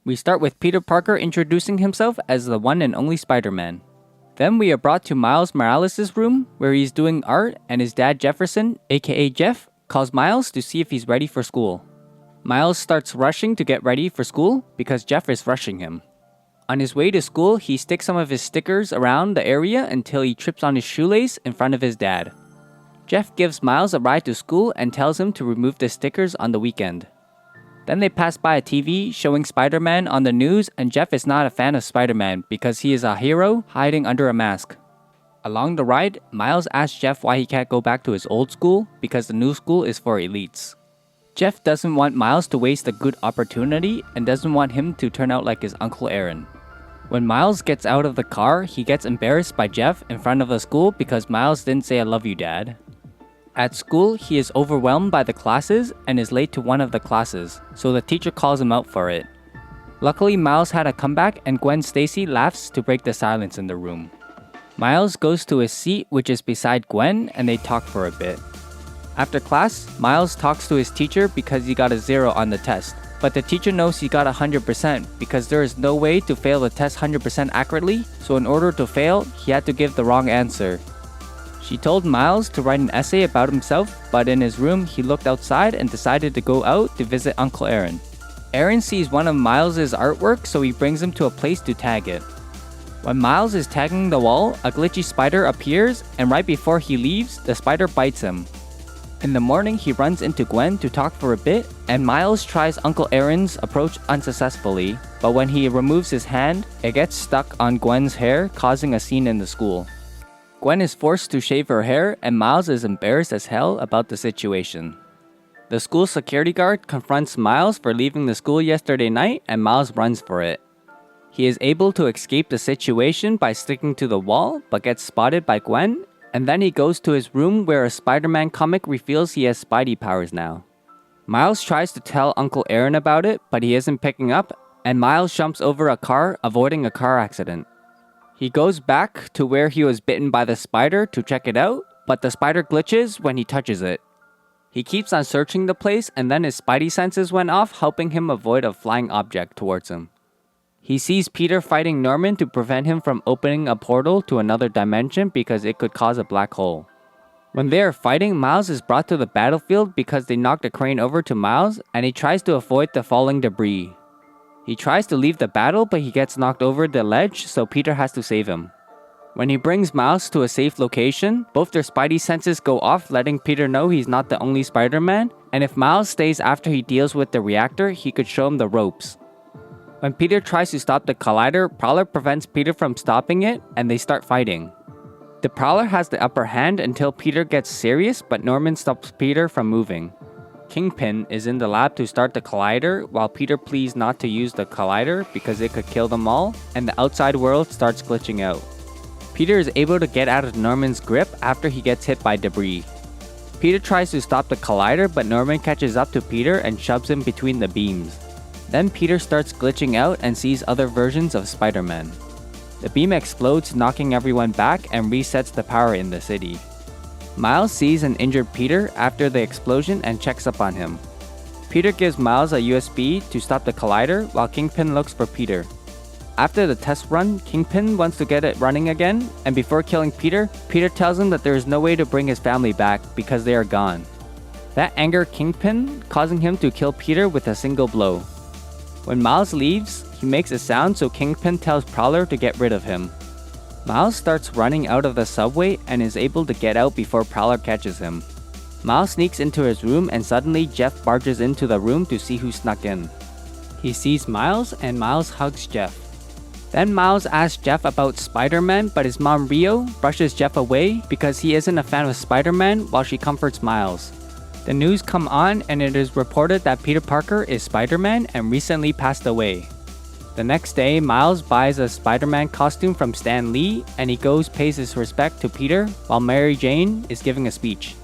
We start with Peter Parker introducing himself as the one and only Spider-Man. Then we are brought to Miles Morales' room, where he's doing art, and his dad Jefferson, aka Jeff, calls Miles to see if he's ready for school. Miles starts rushing to get ready for school because Jeff is rushing him. On his way to school, he sticks some of his stickers around the area until he trips on his shoelace in front of his dad. Jeff gives Miles a ride to school and tells him to remove the stickers on the weekend. Then they pass by a TV showing Spider-Man on the news, and Jeff is not a fan of Spider-Man because he is a hero hiding under a mask. Along the ride, Miles asks Jeff why he can't go back to his old school because the new school is for elites. Jeff doesn't want Miles to waste a good opportunity and doesn't want him to turn out like his Uncle Aaron. When Miles gets out of the car, he gets embarrassed by Jeff in front of the school because Miles didn't say "I love you, Dad." At school, he is overwhelmed by the classes and is late to one of the classes, so the teacher calls him out for it. Luckily, Miles had a comeback and Gwen Stacy laughs to break the silence in the room. Miles goes to his seat, which is beside Gwen, and they talk for a bit. After class, Miles talks to his teacher because he got a 0 on the test, but the teacher knows he got 100% because there is no way to fail the test 100% accurately, so in order to fail, he had to give the wrong answer. She told Miles to write an essay about himself, but in his room, he looked outside and decided to go out to visit Uncle Aaron. Aaron sees one of Miles' artwork, so he brings him to a place to tag it. When Miles is tagging the wall, a glitchy spider appears, and right before he leaves, the spider bites him. In the morning, he runs into Gwen to talk for a bit, and Miles tries Uncle Aaron's approach unsuccessfully, but when he removes his hand, it gets stuck on Gwen's hair, causing a scene in the school. Gwen is forced to shave her hair, and Miles is embarrassed as hell about the situation. The school security guard confronts Miles for leaving the school yesterday night, and Miles runs for it. He is able to escape the situation by sticking to the wall, but gets spotted by Gwen, and then he goes to his room where a Spider-Man comic reveals he has Spidey powers now. Miles tries to tell Uncle Aaron about it, but he isn't picking up, and Miles jumps over a car, avoiding a car accident. He goes back to where he was bitten by the spider to check it out, but the spider glitches when he touches it. He keeps on searching the place, and then his spidey senses went off, helping him avoid a flying object towards him. He sees Peter fighting Norman to prevent him from opening a portal to another dimension because it could cause a black hole. When they are fighting, Miles is brought to the battlefield because they knocked a crane over to Miles, and he tries to avoid the falling debris. He tries to leave the battle, but he gets knocked over the ledge, so Peter has to save him. When he brings Miles to a safe location, both their spidey senses go off, letting Peter know he's not the only Spider-Man, and if Miles stays after he deals with the reactor, he could show him the ropes. When Peter tries to stop the collider, Prowler prevents Peter from stopping it, and they start fighting. The Prowler has the upper hand until Peter gets serious, but Norman stops Peter from moving. Kingpin is in the lab to start the collider, while Peter pleads not to use the collider because it could kill them all, and the outside world starts glitching out. Peter is able to get out of Norman's grip after he gets hit by debris. Peter tries to stop the collider, but Norman catches up to Peter and shoves him between the beams. Then Peter starts glitching out and sees other versions of Spider-Man. The beam explodes, knocking everyone back and resets the power in the city. Miles sees an injured Peter after the explosion and checks up on him. Peter gives Miles a USB to stop the collider while Kingpin looks for Peter. After the test run, Kingpin wants to get it running again, and before killing Peter, Peter tells him that there is no way to bring his family back because they are gone. That angers Kingpin, causing him to kill Peter with a single blow. When Miles leaves, he makes a sound, so Kingpin tells Prowler to get rid of him. Miles starts running out of the subway and is able to get out before Prowler catches him. Miles sneaks into his room, and suddenly Jeff barges into the room to see who snuck in. He sees Miles, and Miles hugs Jeff. Then Miles asks Jeff about Spider-Man, but his mom Rio brushes Jeff away because he isn't a fan of Spider-Man, while she comforts Miles. The news come on, and it is reported that Peter Parker is Spider-Man and recently passed away. The next day, Miles buys a Spider-Man costume from Stan Lee, and he pays his respect to Peter while Mary Jane is giving a speech.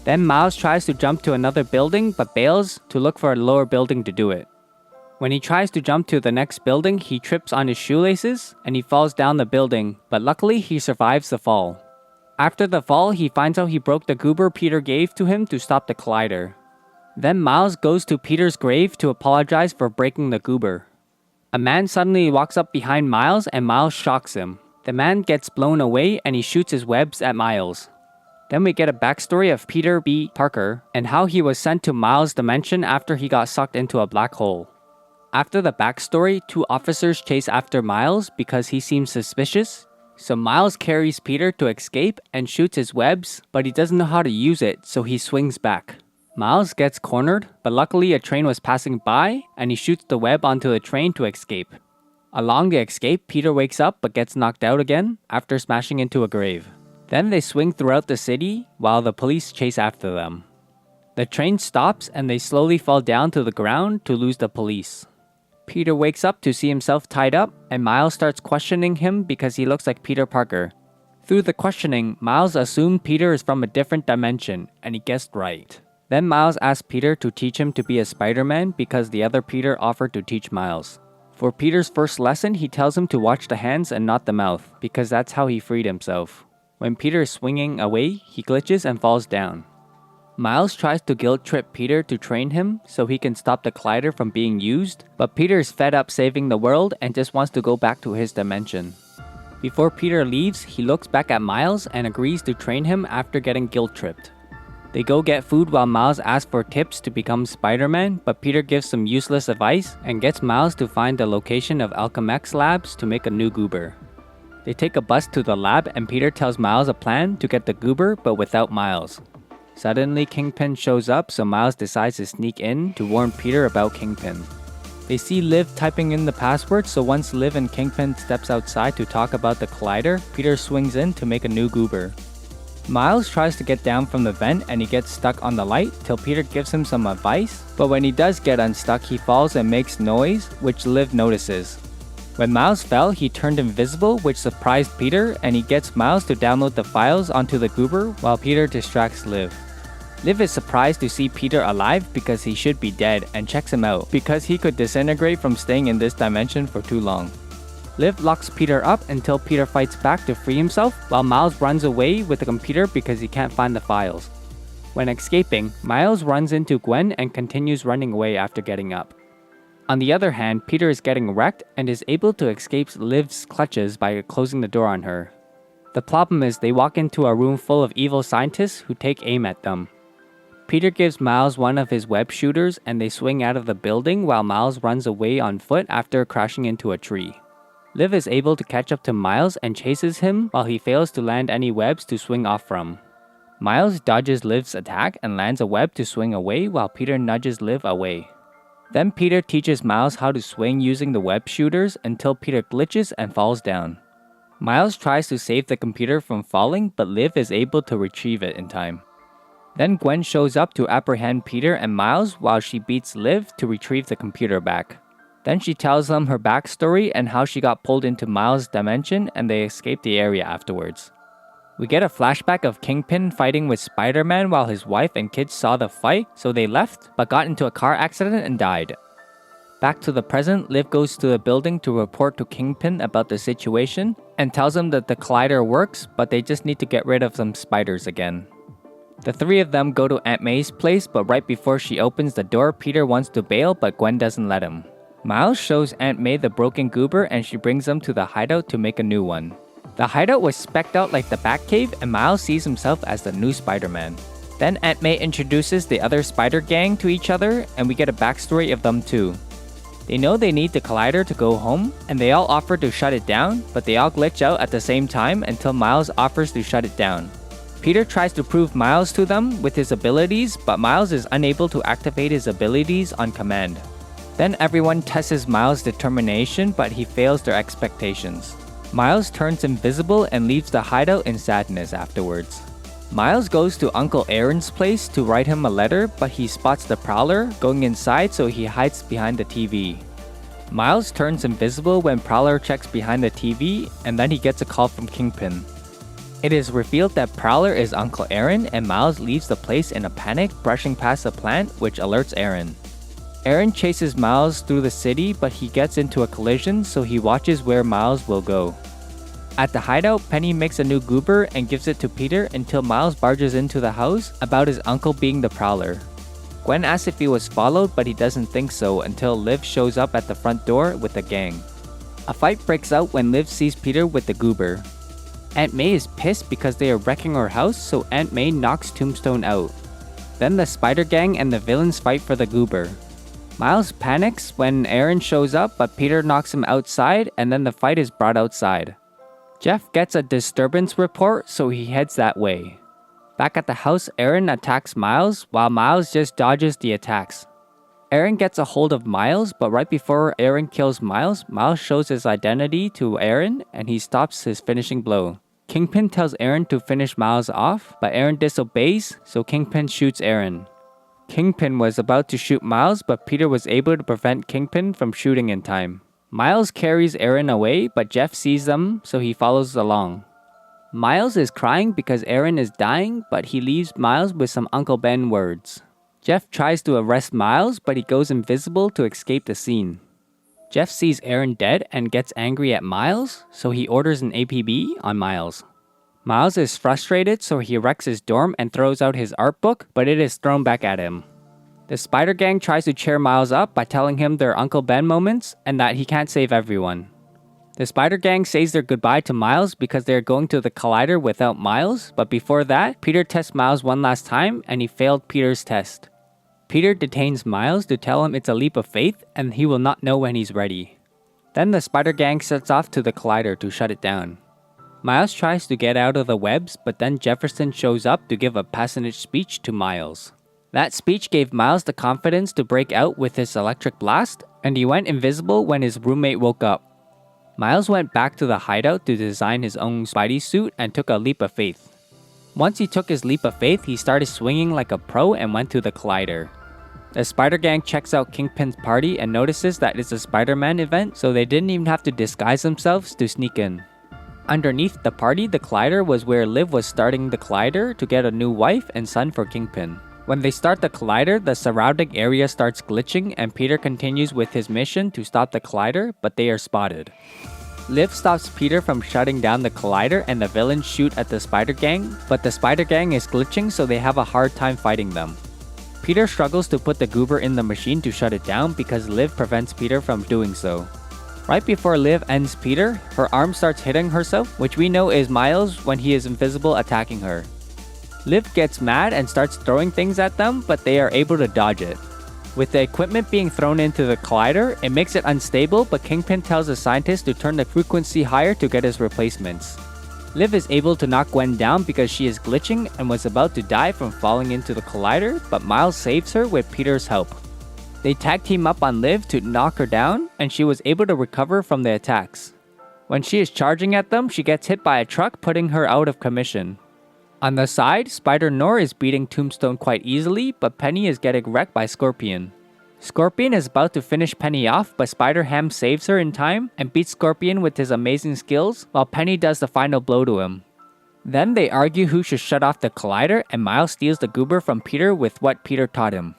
Then Miles tries to jump to another building but bails to look for a lower building to do it. When he tries to jump to the next building, he trips on his shoelaces and he falls down the building, but luckily he survives the fall. After the fall, he finds out he broke the goober Peter gave to him to stop the collider. Then Miles goes to Peter's grave to apologize for breaking the goober. A man suddenly walks up behind Miles and Miles shocks him. The man gets blown away and he shoots his webs at Miles. Then we get a backstory of Peter B. Parker and how he was sent to Miles' dimension after he got sucked into a black hole. After the backstory, 2 officers chase after Miles because he seems suspicious. So Miles carries Peter to escape and shoots his webs, but he doesn't know how to use it, so he swings back. Miles gets cornered, but luckily a train was passing by and he shoots the web onto the train to escape. Along the escape, Peter wakes up but gets knocked out again after smashing into a grave. Then they swing throughout the city while the police chase after them. The train stops and they slowly fall down to the ground to lose the police. Peter wakes up to see himself tied up and Miles starts questioning him because he looks like Peter Parker. Through the questioning, Miles assumed Peter is from a different dimension and he guessed right. Then Miles asks Peter to teach him to be a Spider-Man because the other Peter offered to teach Miles. For Peter's first lesson, he tells him to watch the hands and not the mouth because that's how he freed himself. When Peter is swinging away, he glitches and falls down. Miles tries to guilt-trip Peter to train him so he can stop the collider from being used, but Peter is fed up saving the world and just wants to go back to his dimension. Before Peter leaves, he looks back at Miles and agrees to train him after getting guilt-tripped. They go get food while Miles asks for tips to become Spider-Man, but Peter gives some useless advice and gets Miles to find the location of Alchemax labs to make a new goober. They take a bus to the lab and Peter tells Miles a plan to get the goober but without Miles. Suddenly, Kingpin shows up, so Miles decides to sneak in to warn Peter about Kingpin. They see Liv typing in the password, so once Liv and Kingpin steps outside to talk about the collider, Peter swings in to make a new goober. Miles tries to get down from the vent and he gets stuck on the light till Peter gives him some advice, but when he does get unstuck, he falls and makes noise, which Liv notices. When Miles fell, he turned invisible, which surprised Peter, and he gets Miles to download the files onto the goober while Peter distracts Liv. Liv is surprised to see Peter alive because he should be dead and checks him out because he could disintegrate from staying in this dimension for too long. Liv locks Peter up until Peter fights back to free himself while Miles runs away with the computer because he can't find the files. When escaping, Miles runs into Gwen and continues running away after getting up. On the other hand, Peter is getting wrecked and is able to escape Liv's clutches by closing the door on her. The problem is they walk into a room full of evil scientists who take aim at them. Peter gives Miles one of his web shooters and they swing out of the building while Miles runs away on foot after crashing into a tree. Liv is able to catch up to Miles and chases him while he fails to land any webs to swing off from. Miles dodges Liv's attack and lands a web to swing away while Peter nudges Liv away. Then Peter teaches Miles how to swing using the web shooters until Peter glitches and falls down. Miles tries to save the computer from falling, but Liv is able to retrieve it in time. Then Gwen shows up to apprehend Peter and Miles while she beats Liv to retrieve the computer back. Then she tells them her backstory and how she got pulled into Miles' dimension and they escape the area afterwards. We get a flashback of Kingpin fighting with Spider-Man while his wife and kids saw the fight, so they left, but got into a car accident and died. Back to the present, Liv goes to the building to report to Kingpin about the situation and tells him that the collider works, but they just need to get rid of some spiders again. The 3 of them go to Aunt May's place, but right before she opens the door, Peter wants to bail, but Gwen doesn't let him. Miles shows Aunt May the broken goober and she brings them to the hideout to make a new one. The hideout was specced out like the Batcave and Miles sees himself as the new Spider-Man. Then Aunt May introduces the other spider gang to each other and we get a backstory of them too. They know they need the collider to go home and they all offer to shut it down, but they all glitch out at the same time until Miles offers to shut it down. Peter tries to prove Miles to them with his abilities, but Miles is unable to activate his abilities on command. Then everyone tests Miles' determination, but he fails their expectations. Miles turns invisible and leaves the hideout in sadness afterwards. Miles goes to Uncle Aaron's place to write him a letter, but he spots the Prowler going inside, so he hides behind the TV. Miles turns invisible when Prowler checks behind the TV, and then he gets a call from Kingpin. It is revealed that Prowler is Uncle Aaron, and Miles leaves the place in a panic, brushing past a plant, which alerts Aaron. Aaron chases Miles through the city, but he gets into a collision, so he watches where Miles will go. At the hideout, Penny makes a new goober and gives it to Peter until Miles barges into the house about his uncle being the Prowler. Gwen asks if he was followed, but he doesn't think so until Liv shows up at the front door with a gang. A fight breaks out when Liv sees Peter with the goober. Aunt May is pissed because they are wrecking her house, so Aunt May knocks Tombstone out. Then the Spider Gang and the villains fight for the goober. Miles panics when Aaron shows up, but Peter knocks him outside, and then the fight is brought outside. Jeff gets a disturbance report, so he heads that way. Back at the house, Aaron attacks Miles, while Miles just dodges the attacks. Aaron gets a hold of Miles, but right before Aaron kills Miles, Miles shows his identity to Aaron, and he stops his finishing blow. Kingpin tells Aaron to finish Miles off, but Aaron disobeys, so Kingpin shoots Aaron. Kingpin was about to shoot Miles, but Peter was able to prevent Kingpin from shooting in time. Miles carries Aaron away, but Jeff sees them, so he follows along. Miles is crying because Aaron is dying, but he leaves Miles with some Uncle Ben words. Jeff tries to arrest Miles, but he goes invisible to escape the scene. Jeff sees Aaron dead and gets angry at Miles, so he orders an APB on Miles. Miles is frustrated, so he wrecks his dorm and throws out his art book, but it is thrown back at him. The Spider Gang tries to cheer Miles up by telling him their Uncle Ben moments and that he can't save everyone. The Spider Gang says their goodbye to Miles because they are going to the Collider without Miles, but before that, Peter tests Miles one last time and he failed Peter's test. Peter detains Miles to tell him it's a leap of faith and he will not know when he's ready. Then the Spider Gang sets off to the Collider to shut it down. Miles tries to get out of the webs, but then Jefferson shows up to give a parsonage speech to Miles. That speech gave Miles the confidence to break out with his electric blast, and he went invisible when his roommate woke up. Miles went back to the hideout to design his own Spidey suit and took a leap of faith. Once he took his leap of faith, he started swinging like a pro and went to the Collider. The Spider Gang checks out Kingpin's party and notices that it's a Spider-Man event, so they didn't even have to disguise themselves to sneak in. Underneath the party, the Collider was where Liv was starting the Collider to get a new wife and son for Kingpin. When they start the Collider, the surrounding area starts glitching and Peter continues with his mission to stop the Collider, but they are spotted. Liv stops Peter from shutting down the Collider and the villains shoot at the Spider Gang, but the Spider Gang is glitching so they have a hard time fighting them. Peter struggles to put the goober in the machine to shut it down because Liv prevents Peter from doing so. Right before Liv ends Peter, her arm starts hitting herself, which we know is Miles when he is invisible attacking her. Liv gets mad and starts throwing things at them, but they are able to dodge it. With the equipment being thrown into the Collider, it makes it unstable, but Kingpin tells the scientist to turn the frequency higher to get his replacements. Liv is able to knock Gwen down because she is glitching and was about to die from falling into the Collider, but Miles saves her with Peter's help. They tag team up on Liv to knock her down, and she was able to recover from the attacks. When she is charging at them, she gets hit by a truck, putting her out of commission. On the side, Spider-Nor is beating Tombstone quite easily, but Penny is getting wrecked by Scorpion. Scorpion is about to finish Penny off, but Spider-Ham saves her in time and beats Scorpion with his amazing skills, while Penny does the final blow to him. Then they argue who should shut off the Collider, and Miles steals the goober from Peter with what Peter taught him.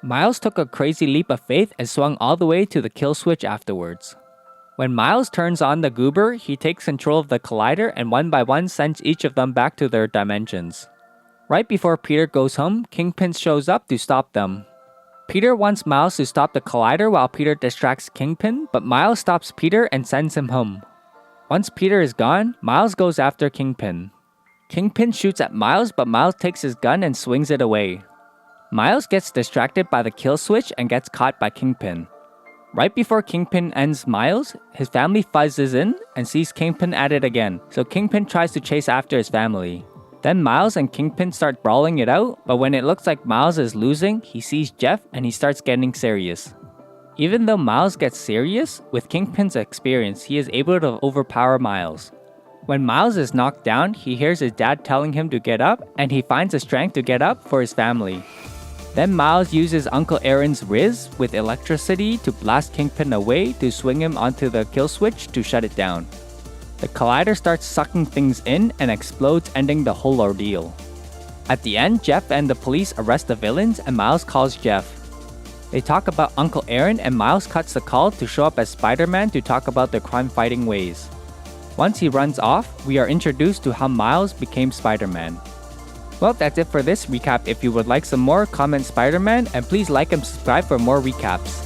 Miles took a crazy leap of faith and swung all the way to the kill switch afterwards. When Miles turns on the goober, he takes control of the Collider and one by one sends each of them back to their dimensions. Right before Peter goes home, Kingpin shows up to stop them. Peter wants Miles to stop the Collider while Peter distracts Kingpin, but Miles stops Peter and sends him home. Once Peter is gone, Miles goes after Kingpin. Kingpin shoots at Miles, but Miles takes his gun and swings it away. Miles gets distracted by the kill switch and gets caught by Kingpin. Right before Kingpin ends Miles, his family fuzzes in and sees Kingpin at it again, so Kingpin tries to chase after his family. Then Miles and Kingpin start brawling it out, but when it looks like Miles is losing, he sees Jeff and he starts getting serious. Even though Miles gets serious, with Kingpin's experience, he is able to overpower Miles. When Miles is knocked down, he hears his dad telling him to get up, and he finds the strength to get up for his family. Then Miles uses Uncle Aaron's Riz with electricity to blast Kingpin away to swing him onto the kill switch to shut it down. The Collider starts sucking things in and explodes, ending the whole ordeal. At the end, Jeff and the police arrest the villains and Miles calls Jeff. They talk about Uncle Aaron and Miles cuts the call to show up as Spider-Man to talk about their crime-fighting ways. Once he runs off, we are introduced to how Miles became Spider-Man. Well, that's it for this recap. If you would like some more, comment Spider-Man, and please like and subscribe for more recaps.